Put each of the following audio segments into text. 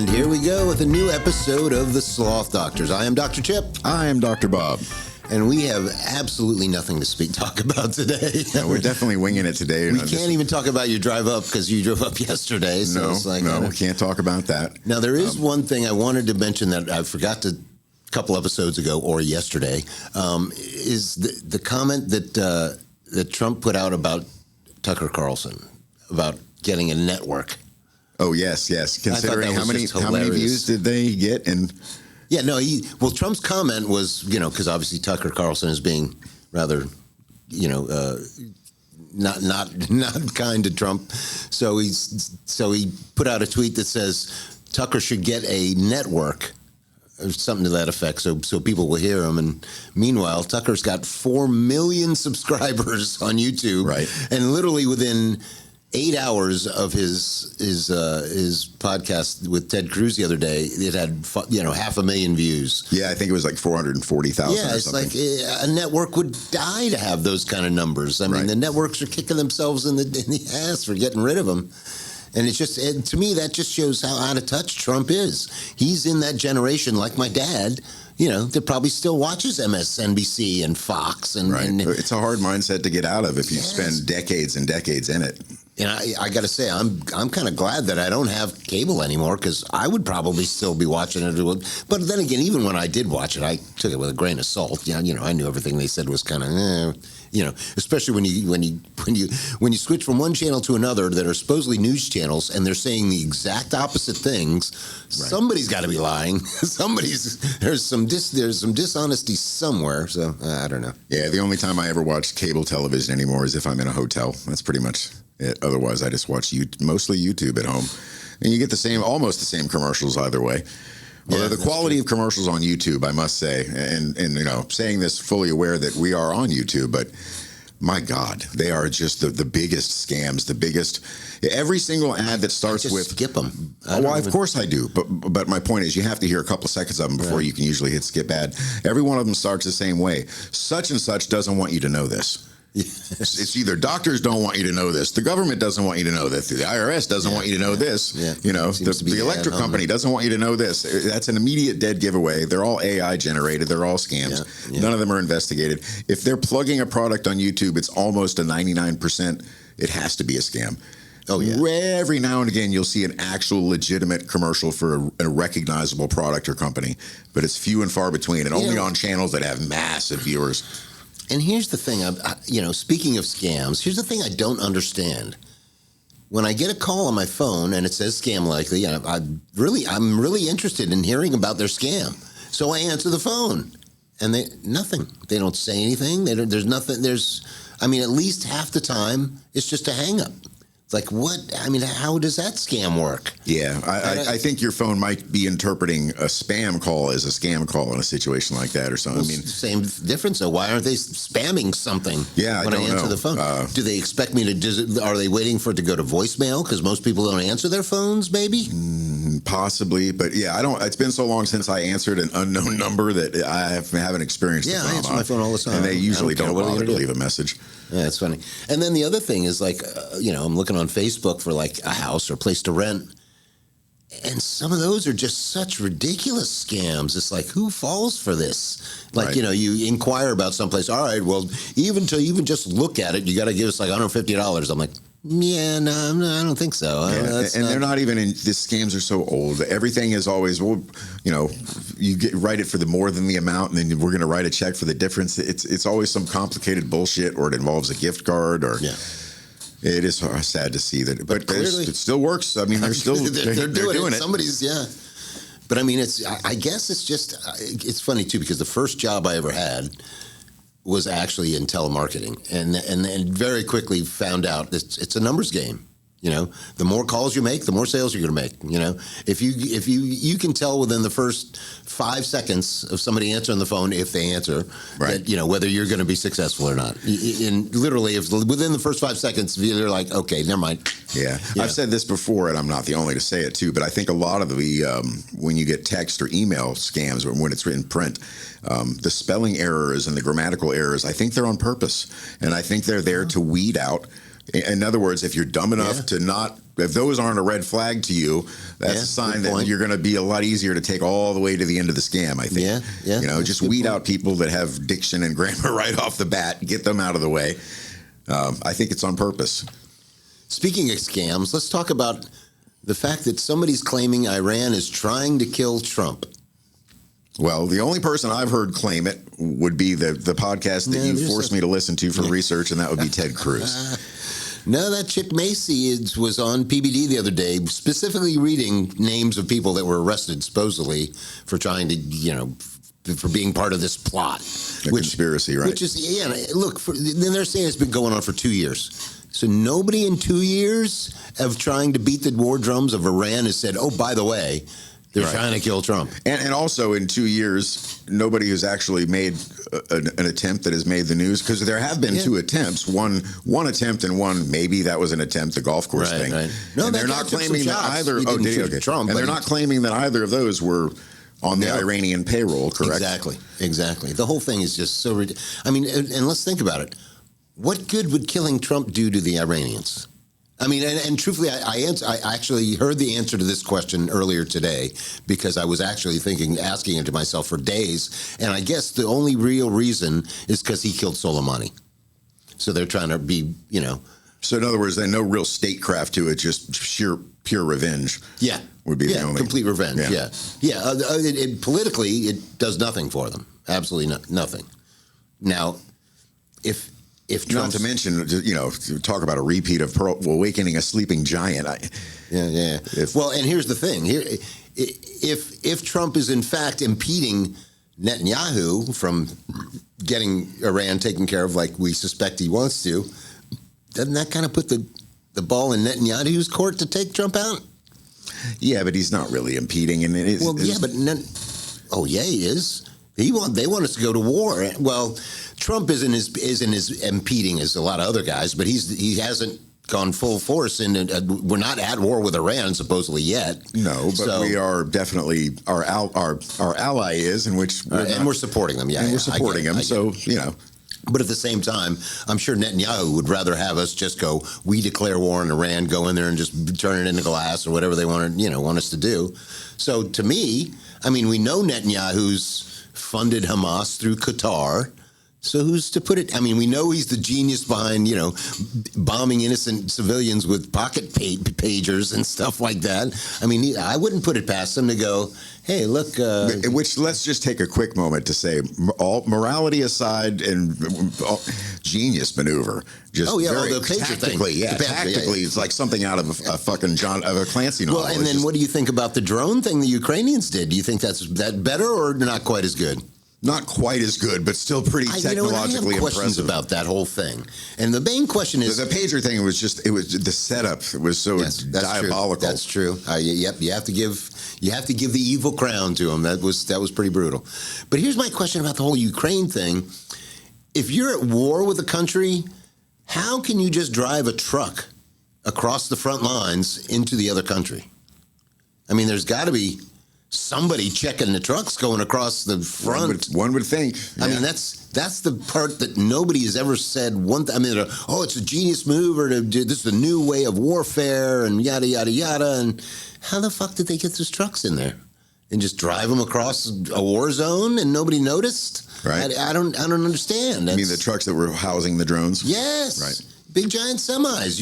And here we go with a new episode of the Sloth Doctors. I am Dr. Chip. I am Dr. Bob. And we have absolutely nothing to talk about today. No, we're definitely winging it today. We can't even talk about your drive up because you drove up yesterday. So no, it's like, we can't talk about that. Now, there is one thing I wanted to mention that I forgot to a couple episodes ago or yesterday, is the comment that Trump put out about Tucker Carlson, about getting a network. Oh, yes. Considering how many views did they get? And yeah, no, Trump's comment was, because obviously Tucker Carlson is being rather, not kind to Trump. So he put out a tweet that says Tucker should get a network or something to that effect, so people will hear him. And meanwhile, Tucker's got 4 million subscribers on YouTube, right? And literally within 8 hours of his podcast with Ted Cruz the other day, it had 500,000 views. Yeah, I think it was like 440,000. Yeah, it's like a network would die to have those kind of numbers. I mean, the networks are kicking themselves in the ass for getting rid of them. And it's just, to me, that just shows how out of touch Trump is. He's in that generation, like my dad, that probably still watches MSNBC and Fox. And it's a hard mindset to get out of if you spend decades and decades in it. And I got to say, I'm kind of glad that I don't have cable anymore, because I would probably still be watching it. But then again, even when I did watch it, I took it with a grain of salt. I knew everything they said was kind of, especially when you switch from one channel to another that are supposedly news channels and they're saying the exact opposite things. Right. Somebody's got to be lying. There's some dishonesty somewhere. So I don't know. Yeah, the only time I ever watch cable television anymore is if I'm in a hotel. That's pretty much it. Otherwise, I just watch mostly YouTube at home, and you get almost the same commercials either way. Although the quality of commercials on YouTube, I must say, and saying this fully aware that we are on YouTube, but my God, they are just the biggest scams, the biggest. Every single ad that starts with skip them. Of course I do, but my point is, you have to hear a couple of seconds of them before you can usually hit skip ad. Every one of them starts the same way. Such and such doesn't want you to know this. Yes. It's either doctors don't want you to know this, the government doesn't want you to know this, the IRS doesn't want you to know this, the electric company doesn't want you to know this. That's an immediate dead giveaway. They're all AI generated. They're all scams. None of them are investigated. If they're plugging a product on YouTube, it's almost a 99%. It has to be a scam. Oh, yeah. Every now and again, you'll see an actual legitimate commercial for a recognizable product or company, but it's few and far between, and only on channels that have massive viewers. And here's the thing, speaking of scams, here's the thing I don't understand. When I get a call on my phone and it says scam likely, I'm really interested in hearing about their scam. So I answer the phone, and nothing. They don't say anything. There's nothing. At least half the time, it's just a hang up. It's like, what? How does that scam work? Yeah, I think your phone might be interpreting a spam call as a scam call in a situation like that or something. Well, same difference, though. Why aren't they spamming something when I answer the phone? Do they expect me to, are they waiting for it to go to voicemail? Because most people don't answer their phones, maybe? Possibly, but it's been so long since I answered an unknown number that I haven't experienced the phone. I answer my phone all the time. And they usually don't bother to leave a message. Yeah, it's funny. And then the other thing is, I'm looking on Facebook for like a house or place to rent, and some of those are just such ridiculous scams. It's like, who falls for this? Like, you inquire about someplace. All right, well, even to just look at it, you got to give us like $150. I'm like, yeah, no, I don't think so. They're not even in. The scams are so old. Everything is always, you write it for the more than the amount, and then we're going to write a check for the difference. It's always some complicated bullshit, or it involves a gift card, or it is sad to see that. But it still works. They're still they're doing it. Somebody's But I guess it's just it's funny too, because the first job I ever had was actually in telemarketing, and very quickly found out it's a numbers game. The more calls you make, the more sales you're going to make. If you can tell within the first 5 seconds of somebody answering the phone, if they answer, that, whether you're going to be successful or not. And literally, if within the first 5 seconds, they're like, okay, never mind. Yeah. I've said this before, and I'm not the only to say it too, but I think a lot of the when you get text or email scams, or when it's in print, the spelling errors and the grammatical errors, I think they're on purpose, and I think they're there to weed out. In other words, if you're dumb enough to not if those aren't a red flag to you, that's a sign that you're going to be a lot easier to take all the way to the end of the scam, I think. Yeah. You know, just weed out people that have diction and grammar right off the bat, get them out of the way. I think it's on purpose. Speaking of scams, let's talk about the fact that somebody's claiming Iran is trying to kill Trump. Well, the only person I've heard claim it would be the podcast that you forced me to listen to for research, and that would be Ted Cruz. No, that chick Macy was on PBD the other day, specifically reading names of people that were arrested, supposedly, for trying to, for being part of this plot. Conspiracy, right? Which is, look, then they're saying it's been going on for 2 years. So nobody in 2 years of trying to beat the war drums of Iran has said, oh, by the way, they're trying to kill Trump. And also in 2 years, nobody has actually made an attempt that has made the news, because there have been two attempts. One attempt and one, maybe that was an attempt, the golf course thing. Right. No, and they're not claiming that either. Oh, did he? Okay. Trump, and they're not claiming that either of those were on the Iranian payroll, correct? Exactly. The whole thing is just so ridiculous. I mean, and let's think about it. What good would killing Trump do to the Iranians? I mean, and truthfully, I actually heard the answer to this question earlier today, because I was actually asking it to myself for days. And I guess the only real reason is because he killed Soleimani. So they're trying to be, So in other words, there's no real statecraft to it, just pure revenge. Yeah. Would be the only. Complete revenge. Yeah. Politically, it does nothing for them. Absolutely nothing. Now, if not to mention, talk about a repeat of awakening a sleeping giant. Well, and here's the thing: if Trump is in fact impeding Netanyahu from getting Iran taken care of, like we suspect he wants to, doesn't that kind of put the ball in Netanyahu's court to take Trump out? Yeah, but he's not really impeding, and he is. They want us to go to war. Well, Trump isn't as impeding as a lot of other guys, but he hasn't gone full force, and we're not at war with Iran supposedly yet. No, but we are definitely our ally is, in which we're supporting them. Yeah, we're supporting them. So But at the same time, I'm sure Netanyahu would rather have us just go, we declare war on Iran, go in there and just turn it into glass or whatever they want us to do. So to me, I mean, we know Netanyahu's funded Hamas through Qatar. So who's to put it? I mean, we know he's the genius behind, bombing innocent civilians with pocket pagers and stuff like that. I mean, I wouldn't put it past him to go, hey, look. Which, let's just take a quick moment to say, all morality aside, and genius maneuver. Just the pager tactically, thing. Tactically, it's like something out of a fucking a Clancy novel. Well, and then what do you think about the drone thing the Ukrainians did? Do you think that's better or not quite as good? Not quite as good, but still pretty technologically I have questions impressive about that whole thing. And the main question is... The pager thing was the setup. It was so diabolical. True. That's true. Yep, you have to give the evil crown to him. That was pretty brutal. But here's my question about the whole Ukraine thing. If you're at war with a country, how can you just drive a truck across the front lines into the other country? I mean, there's got to be somebody checking the trucks going across the front. One would think. Yeah. I mean, that's the part that nobody has ever said. It's a genius move, or this is a new way of warfare, and yada yada yada. And how the fuck did they get those trucks in there and just drive them across a war zone and nobody noticed? Right. I don't understand. You mean the trucks that were housing the drones? Yes. Right. Big giant semis.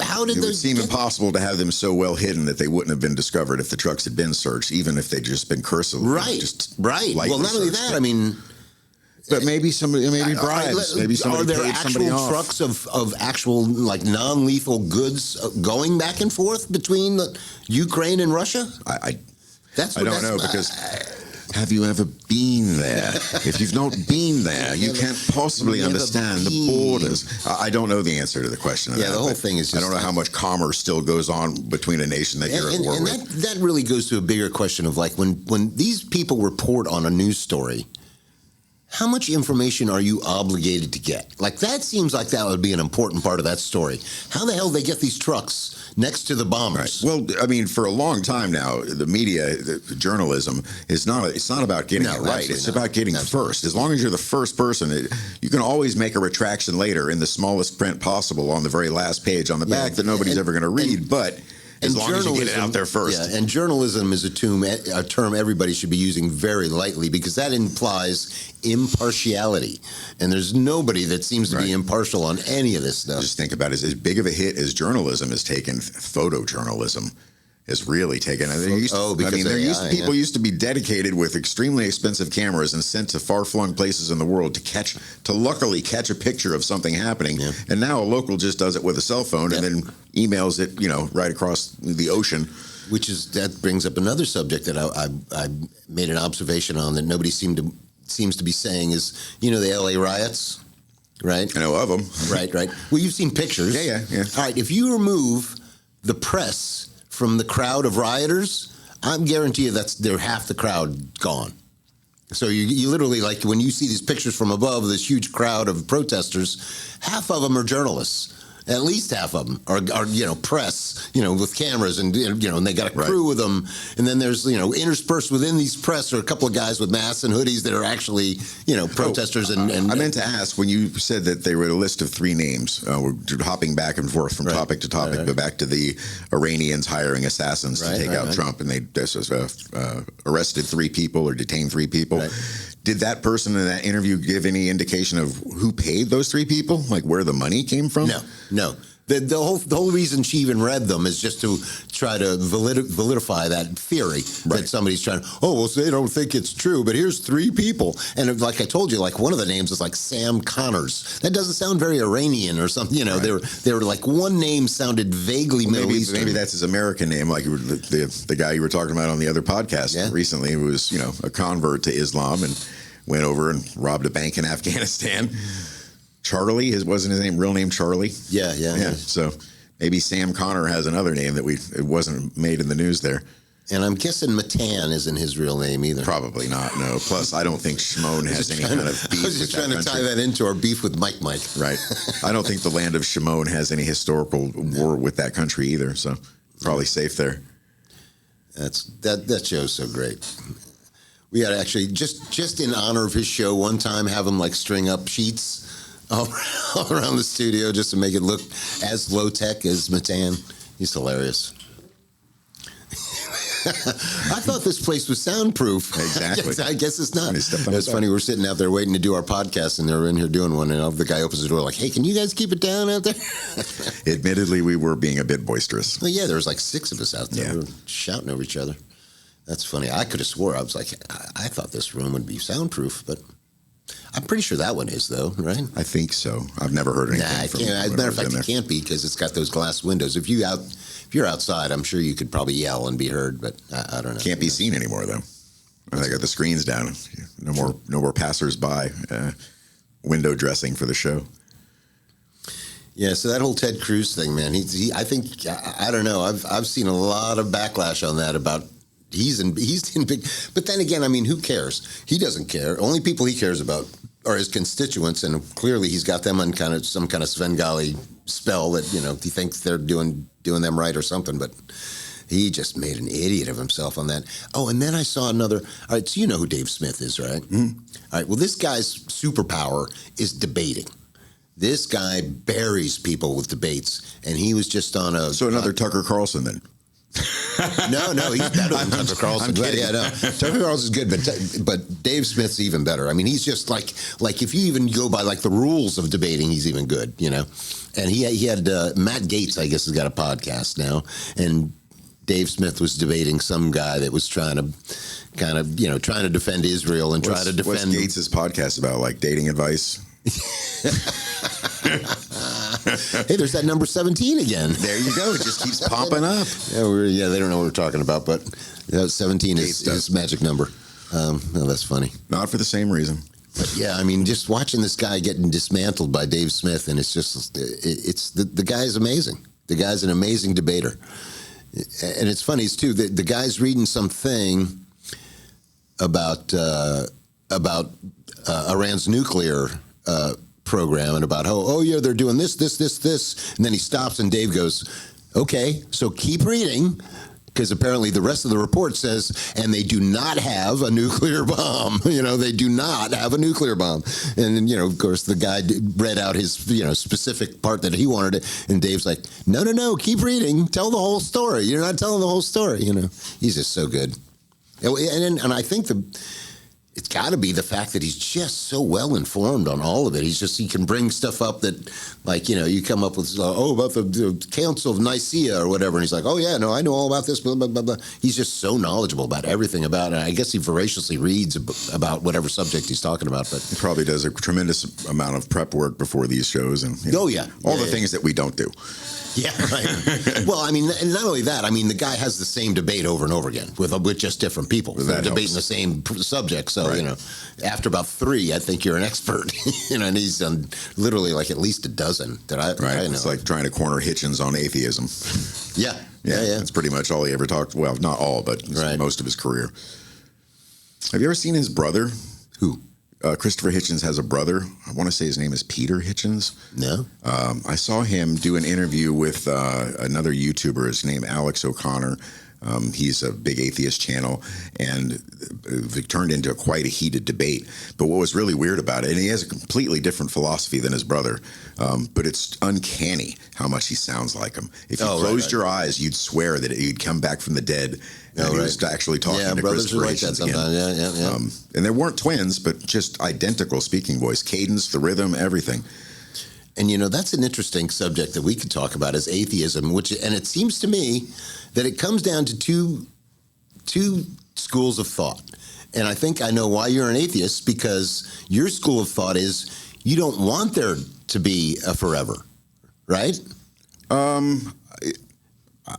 How did it would seem impossible to have them so well hidden that they wouldn't have been discovered if the trucks had been searched, even if they'd just been cursively. Right. Well, not only that, I mean, but maybe bribes. Maybe somebody paid somebody off. Are there actual trucks of actual non-lethal goods going back and forth between Ukraine and Russia? I don't know because. Have you ever been there? If you've not been there, you can't possibly understand the borders. I don't know the answer to the question. The whole thing is just... I don't know how much commerce still goes on between a nation that you're at war with. And that really goes to a bigger question of when these people report on a news story, how much information are you obligated to get? Like, that seems like that would be an important part of that story. How the hell they get these trucks next to the bombers? Well, I mean, for a long time now, the media, the journalism is not. It's not about getting it right. It's about getting first. As long as you're the first person, you can always make a retraction later in the smallest print possible on the very last page on the back that nobody's ever going to read. But as long as you get it out there first. Yeah, and journalism is a term everybody should be using very lightly, because that implies impartiality. And there's nobody that seems to be impartial on any of this stuff. Just think about it. As big of a hit as journalism has taken, photojournalism has really taken. People used to be dedicated with extremely expensive cameras and sent to far-flung places in the world to luckily catch a picture of something happening. Yeah. And now a local just does it with a cell phone and then emails it, right across the ocean. That brings up another subject that I made an observation on that nobody seems to be saying is, the LA riots, right? I know of them. Right. Well, you've seen pictures. Yeah. All right, if you remove the press from the crowd of rioters, I'm guarantee you they're half the crowd gone. So you literally, like, when you see these pictures from above, this huge crowd of protesters, half of them are journalists. At least half of them are press, with cameras and they got a crew with them. And then there's, interspersed within these press are a couple of guys with masks and hoodies that are actually, protesters. I meant to ask, when you said that they were a list of 3 names, we're hopping back and forth from topic to topic, but back to the Iranians hiring assassins to take out Trump, and they arrested 3 people or detained 3 people. Right. Did that person in that interview give any indication of who paid those 3 people? Like, where the money came from? No. The whole reason she even read them is just to try to validify that theory that somebody's trying. They don't think it's true, but here's 3 people, and like I told you, like one of the names is like Sam Connors. That doesn't sound very Iranian or something. They were like, one name sounded vaguely Middle Eastern. Maybe that's his American name, like the guy you were talking about on the other podcast recently, who was a convert to Islam and went over and robbed a bank in Afghanistan. Charlie, wasn't his real name Charlie? Yeah. So maybe Sam Connor has another name that it wasn't made in the news there. And I'm guessing Matan isn't his real name either. Probably not, no. Plus, I don't think Shimon has any kind of beef with that country. I was just trying to tie that into our beef with Mike. Right. I don't think the land of Shimon has any historical war with that country either, so probably safe there. That show's so great. We had actually, just in honor of his show, one time have him like string up sheets all around the studio just to make it look as low-tech as Matan. He's hilarious. I thought this place was soundproof. Exactly. I guess it's not. It's funny. We're sitting out there waiting to do our podcast, and they're in here doing one, and the guy opens the door like, "Hey, can you guys keep it down out there?" Admittedly, we were being a bit boisterous. Well, yeah, there was like 6 of us out there. We were shouting over each other. That's funny. I could have swore. I was like, I thought this room would be soundproof, but I'm pretty sure that one is, though, right? I think so. I've never heard anything. As a matter of fact, it can't be, because it's got those glass windows. If you're outside, I'm sure you could probably yell and be heard, but I don't know. Can't be seen anymore, though. They got the screens down. No more passers-by. Window dressing for the show. Yeah, so that whole Ted Cruz thing, man. I think I don't know. I've seen a lot of backlash on that about. He's in big, but then again, I mean, who cares? He doesn't care. Only people he cares about are his constituents, and clearly he's got them on some kind of Svengali spell that he thinks they're doing them right or something. But he just made an idiot of himself on that. Oh, and then I saw another. All right, so you know who Dave Smith is, right? Mm-hmm. All right. Well, this guy's superpower is debating. This guy buries people with debates, and he was just on a. So another Tucker Carlson then. No, he's better than Tucker Carlson. I'm kidding. Yeah, no. Tucker Carlson's good, but Dave Smith's even better. I mean, he's just like if you even go by like the rules of debating, he's even good, And he had Matt Gaetz, I guess, has got a podcast now, and Dave Smith was debating some guy that was trying to trying to defend Israel and try to defend. What's Gaetz' podcast about? Like dating advice? Hey, there's that number 17 again. There you go. It just keeps popping up. Yeah, they don't know what we're talking about, but 17 is his magic number. No, that's funny. Not for the same reason. But yeah, I mean, just watching this guy getting dismantled by Dave Smith, and it's just, the guy's amazing. The guy's an amazing debater. And it's funny, too, the guy's reading something about Iran's nuclear program and about how, oh, yeah, they're doing this. And then he stops and Dave goes, okay, so keep reading. Because apparently the rest of the report says, and they do not have a nuclear bomb. They do not have a nuclear bomb. And, of course, the guy read out his, specific part that he wanted it. And Dave's like, no, keep reading. Tell the whole story. You're not telling the whole story. He's just so good. And I think it's got to be the fact that he's just so well informed on all of it. He can bring stuff up that, like, you come up with, about the Council of Nicaea or whatever. And he's like, oh, yeah, no, I know all about this, blah, blah, blah, blah. He's just so knowledgeable about everything about it. I guess he voraciously reads about whatever subject he's talking about. But he probably does a tremendous amount of prep work before these shows. And all the things that we don't do. Yeah, right. Well, I mean, and not only that, I mean, the guy has the same debate over and over again with just different people. They're debating the same subject. So, right. After about 3, I think you're an expert. And he's done literally like at least a dozen that I know. It's like trying to corner Hitchens on atheism. Yeah. That's pretty much all he ever talked. Well, not all, but most of his career. Have you ever seen his brother? Who? Christopher Hitchens has a brother. I want to say his name is Peter Hitchens. No. I saw him do an interview with another YouTuber. His name Alex O'Connor. He's a big atheist channel, and it turned into quite a heated debate. But what was really weird about it, and he has a completely different philosophy than his brother, but it's uncanny how much he sounds like him. If you closed your eyes, you'd swear that he'd come back from the dead. And he was actually talking to Christopher Hitchens again. Yeah. And they weren't twins, but just identical speaking voice, cadence, the rhythm, everything. And, that's an interesting subject that we could talk about is atheism, and it seems to me that it comes down to two schools of thought. And I think I know why you're an atheist, because your school of thought is you don't want there to be a forever, right?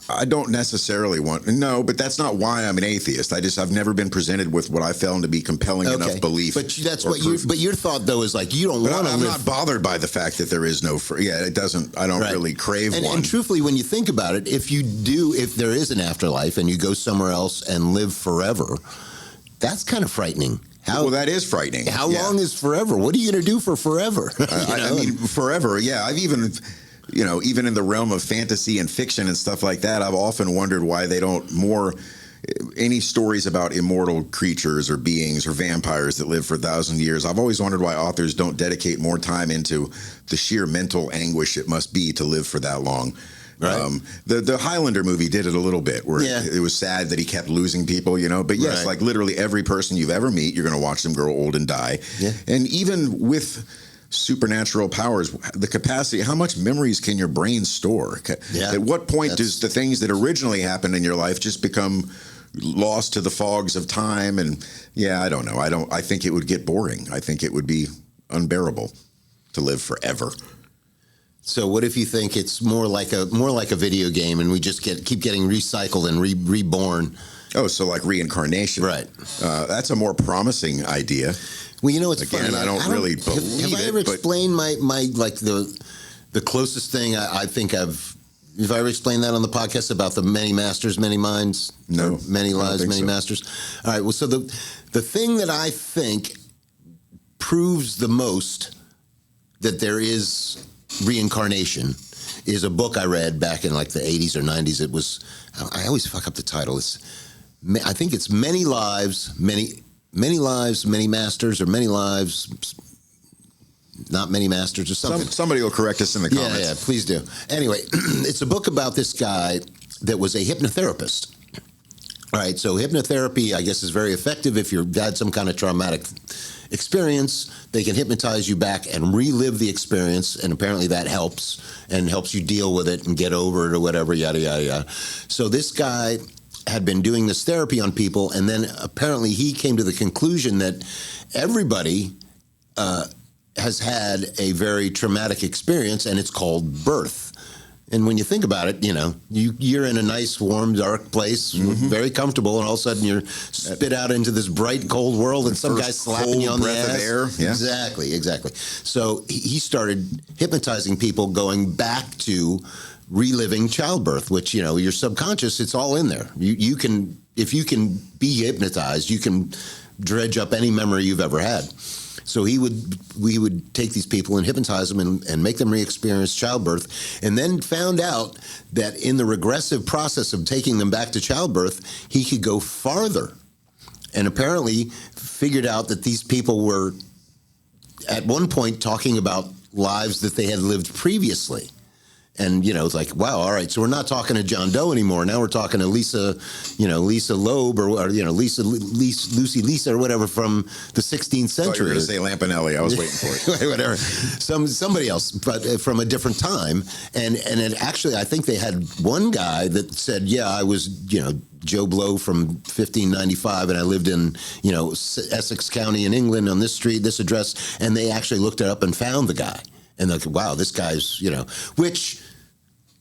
I don't necessarily but that's not why I'm an atheist. I've never been presented with what I found to be compelling enough belief. But that's what but your thought though is like you don't want to live. I'm not bothered by the fact that there is no it doesn't. I don't really crave one. And truthfully, when you think about it, if there is an afterlife and you go somewhere else and live forever, that's kind of frightening. Well, that is frightening. How long is forever? What are you going to do for forever? I mean, forever. Yeah, I've even. Even in the realm of fantasy and fiction and stuff like that, I've often wondered why they don't any stories about immortal creatures or beings or vampires that live for 1,000 years. I've always wondered why authors don't dedicate more time into the sheer mental anguish it must be to live for that long. Right. The Highlander movie did it a little bit, where it was sad that he kept losing people, But yes, like literally every person you've ever meet, you're going to watch them grow old and die. Yeah. And even with supernatural powers, the capacity, how much memories can your brain store? At what point does the things that originally happened in your life just become lost to the fogs of time? And I don't know. I think it would get boring. I think it would be unbearable to live forever. So what if you think it's more like a video game and we just keep getting recycled and reborn? Oh, so like reincarnation. Right. That's a more promising idea. Well, it's funny. I don't really believe it. Have I ever explained my like the closest thing I think have I ever explained that on the podcast about the many masters, many minds? No. Many lives, many masters? All right. Well, so the thing that I think proves the most that there is reincarnation is a book I read back in like the 80s or 90s. It was, I always fuck up the title. I think it's Many Lives, Many Lives, Many Masters, or Many Lives, Not Many Masters, or something. Somebody will correct us in the comments. Yeah, please do. Anyway, it's a book about this guy that was a hypnotherapist. All right, so hypnotherapy, I guess, is very effective if you've had some kind of traumatic experience. They can hypnotize you back and relive the experience, and apparently that helps you deal with it and get over it or whatever, yada, yada, yada. So this guy had been doing this therapy on people, and then apparently he came to the conclusion that everybody has had a very traumatic experience, and it's called birth. And when you think about it, you're in a nice, warm, dark place, very comfortable, and all of a sudden you're spit out into this bright, cold world, and some guy's slapping you on the ass. Of air. Yeah. Exactly. So he started hypnotizing people, going back to reliving childbirth, which, your subconscious, it's all in there. You can, if you can be hypnotized, you can dredge up any memory you've ever had. So we would take these people and hypnotize them and make them re-experience childbirth, and then found out that in the regressive process of taking them back to childbirth, he could go farther, and apparently figured out that these people were at one point talking about lives that they had lived previously. And, it's like, wow, all right, so we're not talking to John Doe anymore. Now we're talking to Lisa Loeb or Lucy Lisa or whatever from the 16th century. You were going to say Lampanelli. I was waiting for it. Whatever. Somebody else, but from a different time. And it actually, I think they had one guy that said, yeah, I was, Joe Blow from 1595, and I lived in, Essex County in England on this street, this address. And they actually looked it up and found the guy. And they're like, wow, this guy's, which,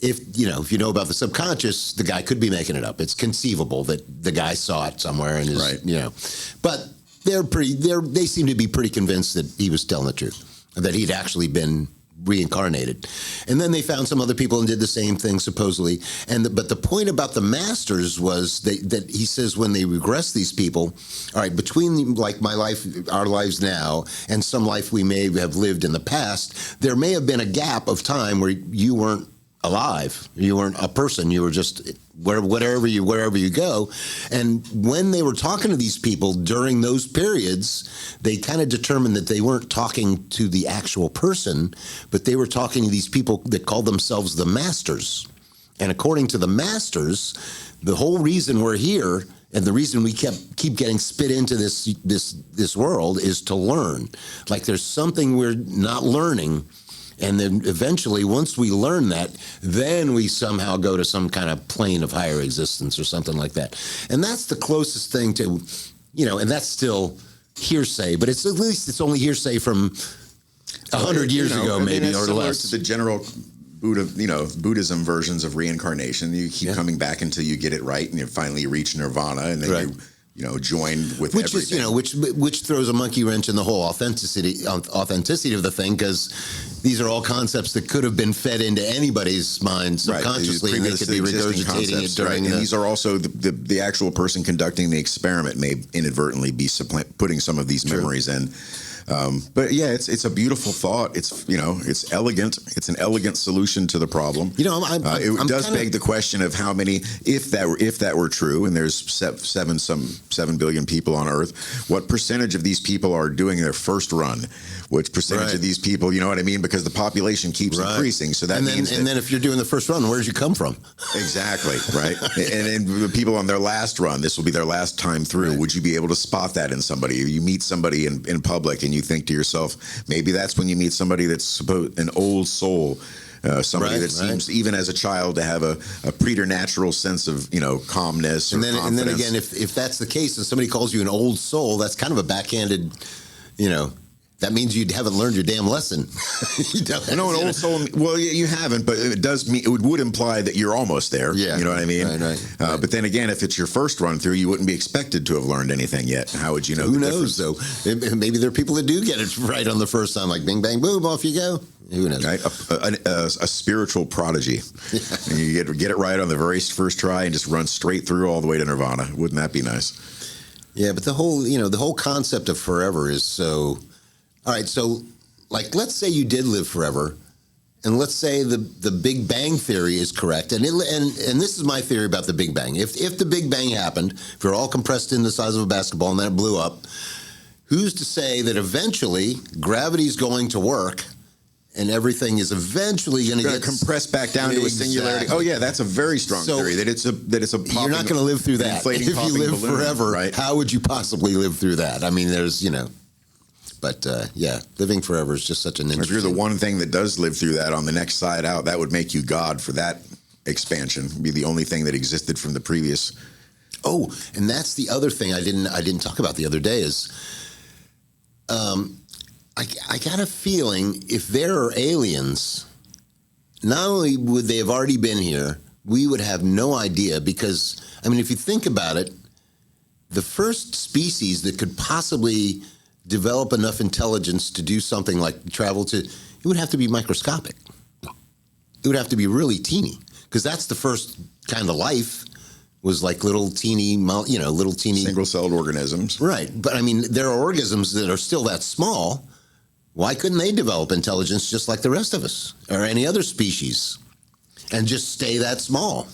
if you know about the subconscious, the guy could be making it up. It's conceivable that the guy saw it somewhere and is, right. But they seem to be pretty convinced that he was telling the truth, that he'd actually been reincarnated. And then they found some other people and did the same thing supposedly. But the point about the masters was that he says when they regress these people, all right, between like my life, our lives now, and some life we may have lived in the past, there may have been a gap of time where you weren't alive, you weren't a person, you were just wherever you go. And when they were talking to these people during those periods, they kind of determined that they weren't talking to the actual person, but they were talking to these people that called themselves the masters. And according to the masters, the whole reason we're here and the reason we keep getting spit into this world is to learn. Like there's something we're not learning. And then eventually, once we learn that, then we somehow go to some kind of plane of higher existence or something like that. And that's the closest thing to, and that's still hearsay, but at least it's only hearsay from 100 years ago, maybe, or less. To the general Buddhism versions of reincarnation. You keep coming back until you get it right, and you finally reach nirvana, and then you join with everything. Which throws a monkey wrench in the whole authenticity of the thing, because these are all concepts that could have been fed into anybody's mind subconsciously, and they could be regurgitating it during. And these are also the actual person conducting the experiment may inadvertently be putting some of these memories in. But yeah, it's a beautiful thought. It's elegant. It's an elegant solution to the problem. It does beg the question of how many, if that were true, and there's 7 billion people on Earth, what percentage of these people are doing their first run? Which percentage of these people, you know what I mean? Because the population keeps increasing, so that means. And then if you're doing the first run, where did you come from? Exactly, right. and the people on their last run, this will be their last time through. Right. Would you be able to spot that in somebody? You meet somebody in public, and you think to yourself, maybe that's when you meet somebody that's an old soul, somebody that seems, even as a child, to have a preternatural sense of calmness. And then again, if that's the case, and somebody calls you an old soul, that's kind of a backhanded, that means you haven't learned your damn lesson. An old soul. Well, you haven't, but it does mean it would imply that you're almost there. Yeah, you know what I mean. Right. But then again, if it's your first run through, you wouldn't be expected to have learned anything yet. How would you know? Who knows? Though maybe there are people that do get it right on the first time, like bing bang boom, off you go. Who knows? Right? A spiritual prodigy. And you get it right on the very first try and just run straight through all the way to nirvana. Wouldn't that be nice? Yeah, but the whole concept of forever is so. All right, so like let's say you did live forever, and let's say the Big Bang theory is correct, and this is my theory about the Big Bang. If the Big Bang happened, if we're all compressed in the size of a basketball and then it blew up, who's to say that eventually gravity's going to work and everything is eventually going to get compressed back down to a singularity? Oh yeah, that's a very strong theory. That it's a popping, you're not going to live through that. If you live balloon, forever, right? How would you possibly live through that? I mean, there's But living forever is just such an interesting. If you're the one thing that does live through that on the next side out, that would make you God for that expansion. It'd be the only thing that existed from the previous. Oh, and that's the other thing I didn't talk about the other day is, I got a feeling if there are aliens, not only would they have already been here, we would have no idea because, I mean, if you think about it, the first species that could possibly develop enough intelligence to do something like travel to, it would have to be microscopic. It would have to be really teeny because that's the first kind of life was like little teeny, little teeny single-celled organisms. Right. But I mean, there are organisms that are still that small. Why couldn't they develop intelligence just like the rest of us or any other species and just stay that small?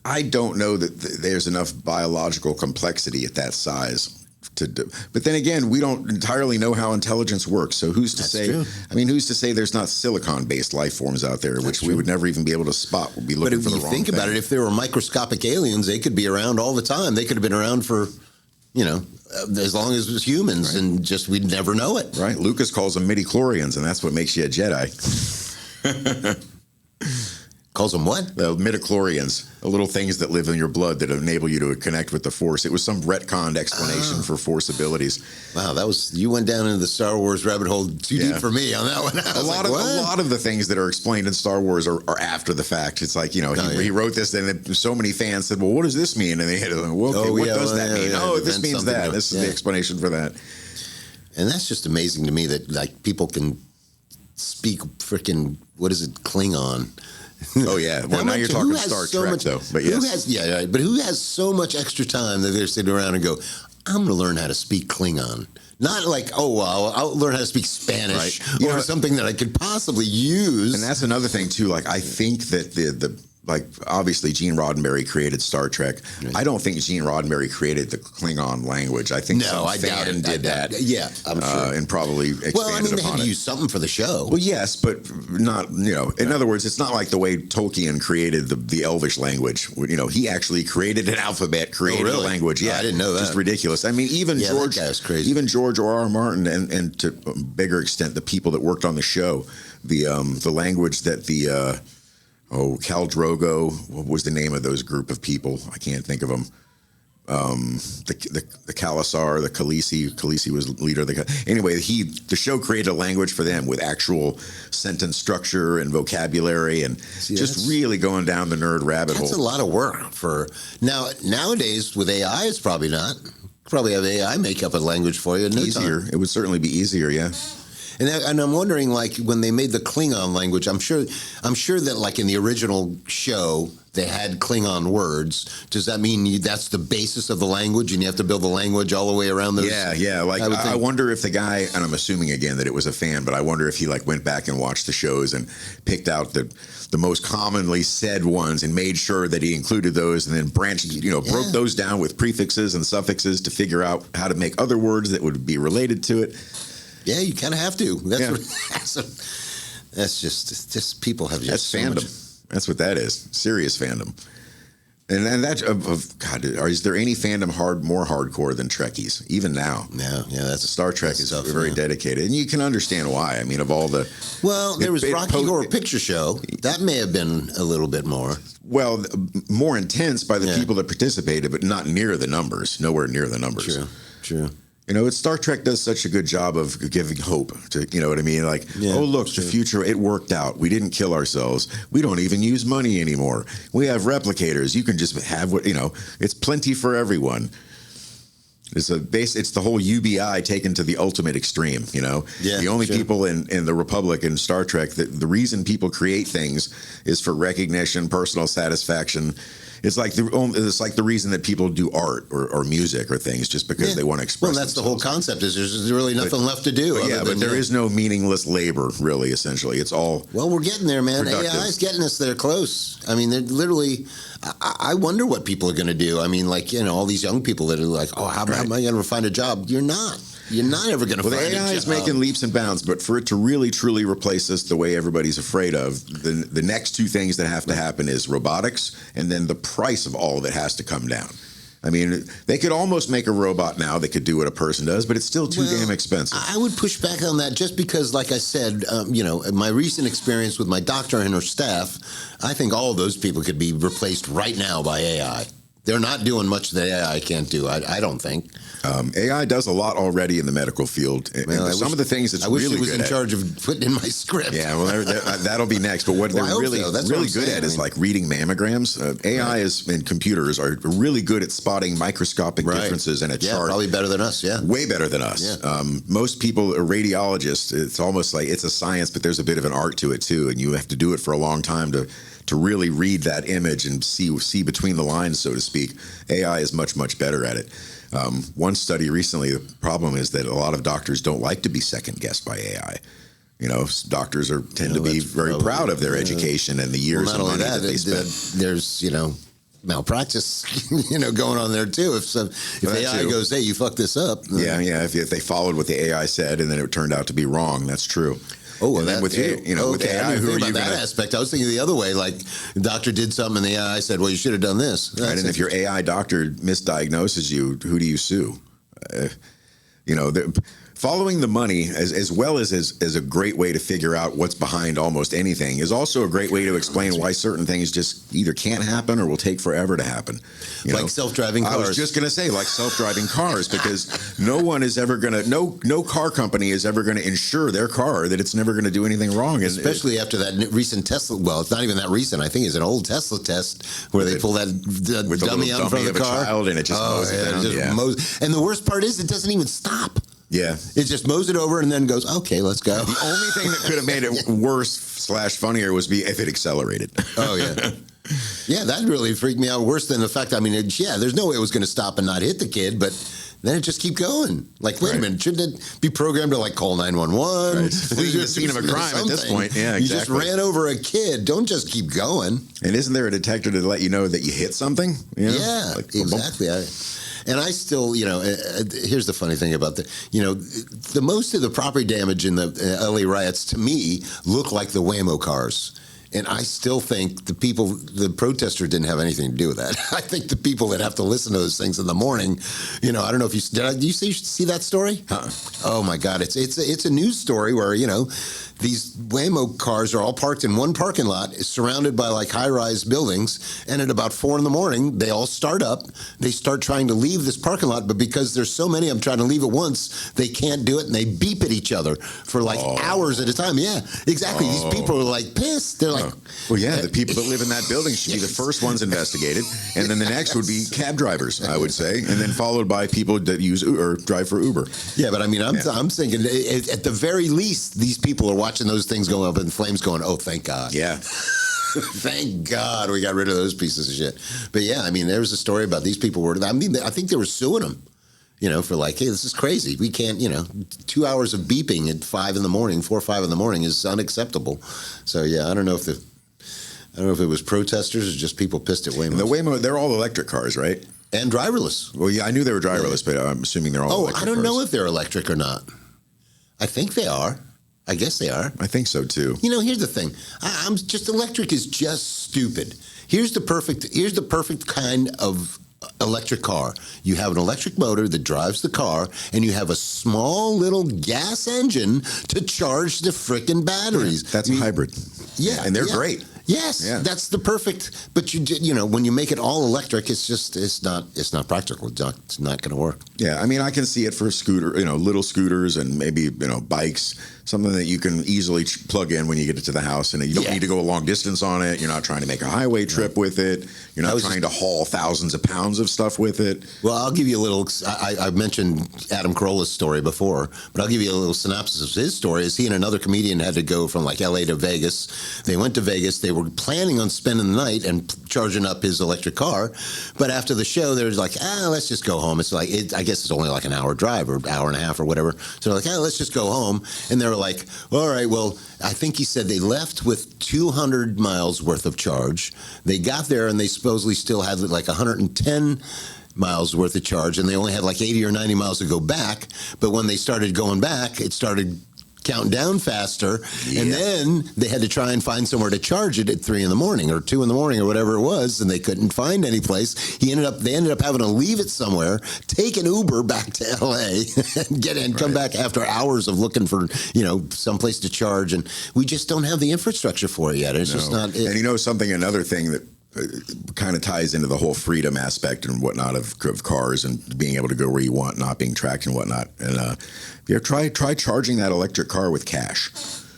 I don't know that there's enough biological complexity at that size to do. But then again, we don't entirely know how intelligence works. So who's to say? True. I mean, who's to say there's not silicon-based life forms out there, which we would never even be able to spot? We'd be looking But for if the you wrong think about it, if there were microscopic aliens, they could be around all the time. They could have been around for, as long as it was humans, right. And just we'd never know it. Right. Lucas calls them midichlorians, and that's what makes you a Jedi. Calls them what? The midichlorians, the little things that live in your blood that enable you to connect with the Force. It was some retconned explanation for Force abilities. Wow, you went down into the Star Wars rabbit hole too deep for me on that one. A lot of the things that are explained in Star Wars are after the fact. It's like, he wrote this, and so many fans said, well, what does this mean? And they had to, what does that mean? Oh, this means that. This is the explanation for that. And that's just amazing to me that, like, people can speak freaking, what is it, Klingon. Oh yeah. Well, now you're talking Star Trek, though. But yes, but who has so much extra time that they're sitting around and go, "I'm going to learn how to speak Klingon." Not like, I'll learn how to speak Spanish or something that I could possibly use. And that's another thing too. Like, I think that obviously Gene Roddenberry created Star Trek. Right. I don't think Gene Roddenberry created the Klingon language. I think some fan did that. Yeah, I'm sure. And probably expanded upon it. They had to use something for the show. Well, yes, but not, in other words, it's not like the way Tolkien created the Elvish language. He actually created an alphabet, created a language. Yeah, I didn't know that. Just ridiculous. I mean, even George, that guy's crazy. Even George R.R. Martin, and to a bigger extent, the people that worked on the show, the language that Khal Drogo, what was the name of those group of people? I can't think of them. The Khalasar, the Khaleesi was leader of anyway, the show created a language for them with actual sentence structure and vocabulary and just really going down the nerd rabbit hole. That's a lot of work for nowadays with AI. It's probably not. Probably have AI make up a language for you. Easier. It would certainly be easier. Yeah. And I'm wondering, like, when they made the Klingon language, I'm sure that, like, in the original show, they had Klingon words. Does that mean that's the basis of the language, and you have to build the language all the way around those? Yeah. Like, I wonder if the guy, and I'm assuming again that it was a fan, but I wonder if he went back and watched the shows and picked out the most commonly said ones and made sure that he included those, and then branched, broke those down with prefixes and suffixes to figure out how to make other words that would be related to it. Yeah, you kind of have to. That's just people have just that's fandom. That's what that is. Serious fandom. And that God, is there any fandom more hardcore than Trekkies even now? Yeah, that's Star Trek is very dedicated, and you can understand why. I mean, of all the there was Rocky Horror Picture Show that may have been a little bit more more intense by the people that participated, but not near the numbers. Nowhere near the numbers. True. Star Trek does such a good job of giving hope to, you know what I mean? Like, look, the future, it worked out. We didn't kill ourselves. We don't even use money anymore. We have replicators. You can just have it's plenty for everyone. It's the whole UBI taken to the ultimate extreme, The only people in the Republic in Star Trek, the reason people create things is for recognition, personal satisfaction. It's like the reason that people do art or music or things, just because they want to express. Well, that's themselves. The whole concept. Is there's really nothing left to do. But there is no meaningless labor, really. Essentially, it's all. Well, we're getting there, man. AI is getting us there close. I mean, they're literally. I wonder what people are going to do. I mean, all these young people that are like, how am I going to find a job? You're not. You're not ever going to find a job. The AI is making leaps and bounds, but for it to really, truly replace us the way everybody's afraid of, the next two things that have to happen is robotics, and then the price of all of it has to come down. I mean, they could almost make a robot now that could do what a person does, but it's still too damn expensive. I would push back on that just because, like I said, my recent experience with my doctor and her staff, I think all of those people could be replaced right now by AI. They're not doing much that AI can't do, I don't think. AI does a lot already in the medical field. Some of the things it's really good at. I wish it was in charge of putting in my script. Yeah, well, that'll be next. But what they're really good at is like reading mammograms. AI and computers are really good at spotting microscopic differences in a chart. Yeah, probably better than us, Way better than us. Yeah. Most people, radiologists, it's almost like it's a science, but there's a bit of an art to it, too. And you have to do it for a long time to to really read that image and see between the lines, so to speak. AI is much, much better at it. One study recently, the problem is that a lot of doctors don't like to be second guessed by AI. You know, doctors tend to be very proud of their education and the years of money that they spend. There's, malpractice, going on there too. If AI goes, hey, you fucked this up. Yeah. If they followed what the AI said and then it turned out to be wrong, that's true. Oh, and then with with AI, who are you that aspect? I was thinking the other way. Like the doctor did something, and the AI said, "Well, you should have done this." Right, and if your AI doctor misdiagnoses you, who do you sue? Following the money, as well as a great way to figure out what's behind almost anything, is also a great way to explain why certain things just either can't happen or will take forever to happen. Like self-driving cars. I was just going to say, like self-driving cars, because no car company is ever going to insure their car that it's never going to do anything wrong. Especially after that recent Tesla. Well, it's not even that recent. I think it's an old Tesla test where they pull that dummy out in front of the car, and it just mows it down. And the worst part is, it doesn't even stop. Yeah. It just mows it over and then goes, okay, let's go. The only thing that could have made it worse / funnier was if it accelerated. Oh, yeah. Yeah, that really freaked me out worse than the fact, there's no way it was going to stop and not hit the kid, but then it just keep going. Like, wait a minute, shouldn't it be programmed to, call 911? Right. Leaving the scene of a crime at this point. Yeah, exactly. You just ran over a kid. Don't just keep going. And isn't there a detector to let you know that you hit something? Yeah, exactly. And I still, here's the funny thing about the most of the property damage in the LA riots, to me, look like the Waymo cars. And I still think the protester didn't have anything to do with that. I think the people that have to listen to those things in the morning, I don't know if did you see that story? Oh my God. It's a news story where, these Waymo cars are all parked in one parking lot, surrounded by high-rise buildings. And at about 4 a.m, they all start up. They start trying to leave this parking lot, but because there's so many of them trying to leave at once, they can't do it, and they beep at each other for hours at a time. Yeah, exactly. These people are pissed. They're like, well, yeah, the people that live in that building should be the first ones investigated, and then the next would be cab drivers, I would say, and then followed by people that use or drive for Uber. Yeah, but I'm thinking at the very least, these people are watching those things go up in flames going, oh, thank God. Yeah. Thank God we got rid of those pieces of shit. But yeah, there was a story about these people I think they were suing them, for hey, this is crazy. We can't, 2 hours of beeping at 4 or 5 in the morning is unacceptable. So yeah, I don't know if it was protesters or just people pissed at Waymo. And the Waymo, they're all electric cars, right? And driverless. Well, yeah, I knew they were driverless, but I'm assuming they're all electric I don't cars. know if they're electric or not. I think they are. I guess they are. I think so too. Here's the thing. I'm just electric is just stupid. Here's the perfect kind of electric car. You have an electric motor that drives the car, and you have a small little gas engine to charge the frickin' batteries. Yeah, that's a hybrid. Yeah, and they're great. Yes, that's the perfect. But when you make it all electric, it's not practical. It's not going to work. Yeah, I can see it for little scooters and maybe bikes, something that you can easily plug in when you get it to the house, and you don't need to go a long distance on it. You're not trying to make a highway trip with it. You're not trying to haul thousands of pounds of stuff with it. Well, I'll give you a little. I mentioned Adam Carolla's story before, but I'll give you a little synopsis of his story. Is he and another comedian had to go from L.A. to Vegas. They went to Vegas. They were planning on spending the night and charging up his electric car, but after the show, they were let's just go home. It's I guess it's only an hour drive or hour and a half or whatever. So they're let's just go home. And they were all right, well, I think he said they left with 200 miles worth of charge. They got there and they supposedly still had 110 miles worth of charge, and they only had 80 or 90 miles to go back. But when they started going back, it started counting down faster, and then they had to try and find somewhere to charge it at 3 in the morning or 2 in the morning or whatever it was, and they couldn't find any place. They ended up having to leave it somewhere, take an Uber back to LA, and come back after hours of looking for some place to charge, and we just don't have the infrastructure for it yet. It's just not. And another thing that kind of ties into the whole freedom aspect and whatnot of cars and being able to go where you want, not being tracked and whatnot. And try charging that electric car with cash.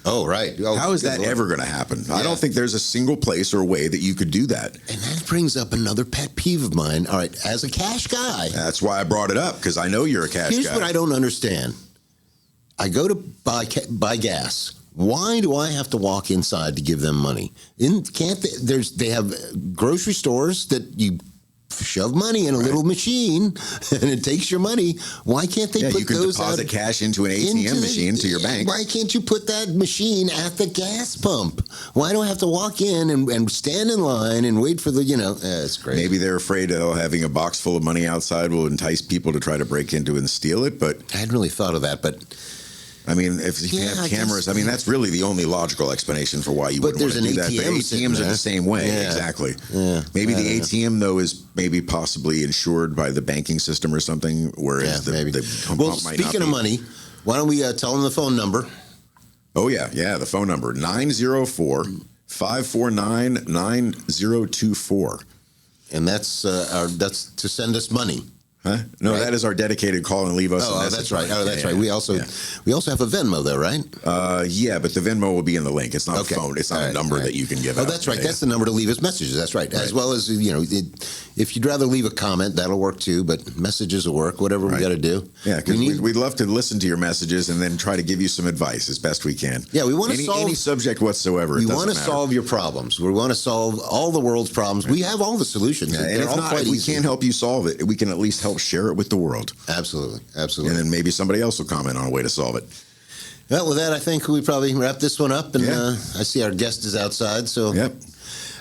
Oh, right. Oh, how is that ever going to happen? Yeah. I don't think there's a single place or way that you could do that. And that brings up another pet peeve of mine. All right, as a cash guy. That's why I brought it up, because I know you're a cash guy. Here's what I don't understand. I go to buy gas. Why do I have to walk inside to give them money? Can't they have grocery stores that you shove money in a little machine and it takes your money. Why can't they put you can those deposit cash into an ATM machine to your bank. Why can't you put that machine at the gas pump? Why do I have to walk in and stand in line and wait for the, it's crazy. Maybe they're afraid of having a box full of money outside will entice people to try to break into and steal it. But I hadn't really thought of that, but I mean, if you have cameras, that's really the only logical explanation for why you would want to do that. But ATMs are the same way, exactly. Yeah. Maybe the ATM though is maybe possibly insured by the banking system or something, whereas the pump might not be. Speaking of money, why don't we tell them the phone number? Oh yeah, the phone number 904-549-9024, and that's to send us money. Huh? No, right. That is our dedicated call and leave us a message. That's right. That's right. We also have a Venmo though, right? Yeah, but the Venmo will be in the link. It's not a phone. It's not a number that you can give out. Oh, that's right. That's the number to leave us messages. That's right. As well as, if you'd rather leave a comment, that'll work too, but messages will work, whatever we got to do. Yeah, because we'd love to listen to your messages and then try to give you some advice as best we can. Yeah, we want to solve any subject whatsoever. We want to solve your problems. We want to solve all the world's problems. We have all the solutions. Yeah, and if we can't help you solve it, we can at least help share it with the world. Absolutely. And then maybe somebody else will comment on a way to solve it. Well, with that, I think we probably wrap this one up. And I see our guest is outside. So, yep.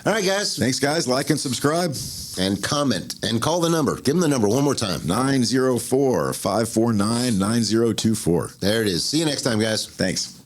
All right, guys. Thanks, guys. Like and subscribe. And comment. And call the number. Give them the number one more time. 904-549-9024. There it is. See you next time, guys. Thanks.